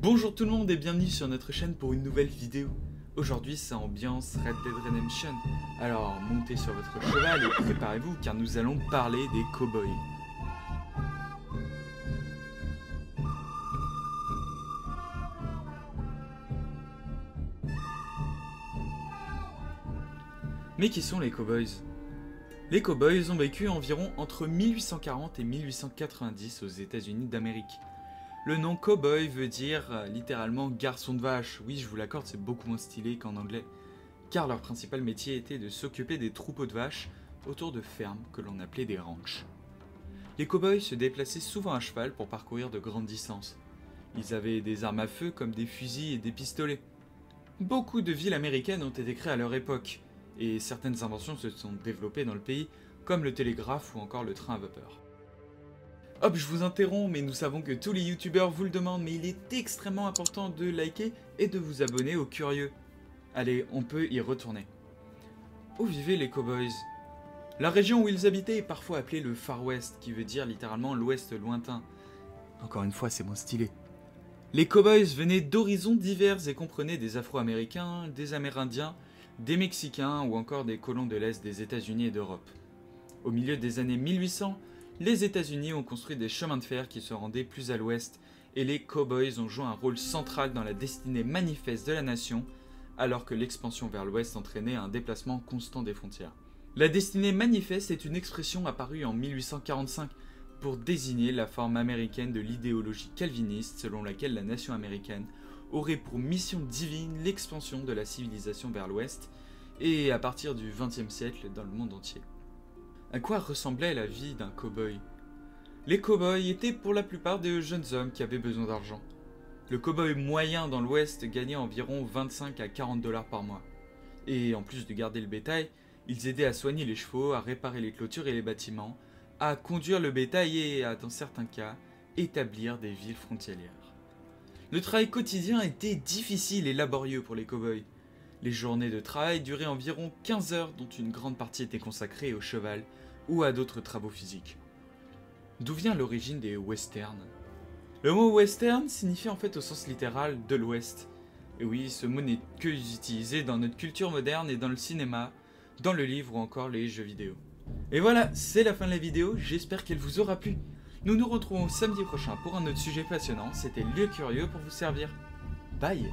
Bonjour tout le monde et bienvenue sur notre chaîne pour une nouvelle vidéo. Aujourd'hui c'est ambiance Red Dead Redemption. Alors montez sur votre cheval et préparez-vous car nous allons parler des cow-boys. Mais qui sont les cow-boys? Les cow-boys ont vécu environ entre 1840 et 1890 aux États-Unis d'Amérique. Le nom cowboy veut dire littéralement garçon de vache. Oui, je vous l'accorde, c'est beaucoup moins stylé qu'en anglais. Car leur principal métier était de s'occuper des troupeaux de vaches autour de fermes que l'on appelait des ranchs. Les cowboys se déplaçaient souvent à cheval pour parcourir de grandes distances. Ils avaient des armes à feu comme des fusils et des pistolets. Beaucoup de villes américaines ont été créées à leur époque, et certaines inventions se sont développées dans le pays, comme le télégraphe ou encore le train à vapeur. Hop, je vous interromps, mais nous savons que tous les youtubeurs vous le demandent, mais il est extrêmement important de liker et de vous abonner aux curieux. Allez, on peut y retourner. Où vivaient les cowboys? La région où ils habitaient est parfois appelée le Far West, qui veut dire littéralement l'ouest lointain. Encore une fois, c'est moins stylé. Les cowboys venaient d'horizons divers et comprenaient des Afro-Américains, des Amérindiens, des Mexicains ou encore des colons de l'Est des États-Unis et d'Europe. Au milieu des années 1800, les États-Unis ont construit des chemins de fer qui se rendaient plus à l'ouest et les cowboys ont joué un rôle central dans la destinée manifeste de la nation alors que l'expansion vers l'ouest entraînait un déplacement constant des frontières. La destinée manifeste est une expression apparue en 1845 pour désigner la forme américaine de l'idéologie calviniste selon laquelle la nation américaine aurait pour mission divine l'expansion de la civilisation vers l'ouest et à partir du XXe siècle dans le monde entier. À quoi ressemblait la vie d'un cow-boy? Les cow-boys étaient pour la plupart de jeunes hommes qui avaient besoin d'argent. Le cow-boy moyen dans l'ouest gagnait environ 25 à 40 $ par mois. Et en plus de garder le bétail, ils aidaient à soigner les chevaux, à réparer les clôtures et les bâtiments, à conduire le bétail et à, dans certains cas, établir des villes frontalières. Le travail quotidien était difficile et laborieux pour les cow-boys. Les journées de travail duraient environ 15 heures dont une grande partie était consacrée au cheval ou à d'autres travaux physiques. D'où vient l'origine des westerns? Le mot western signifie en fait au sens littéral de l'ouest. Et oui, ce mot n'est que utilisé dans notre culture moderne et dans le cinéma, dans le livre ou encore les jeux vidéo. Et voilà, c'est la fin de la vidéo, j'espère qu'elle vous aura plu. Nous nous retrouvons samedi prochain pour un autre sujet passionnant, c'était Lieu Curieux pour vous servir. Bye!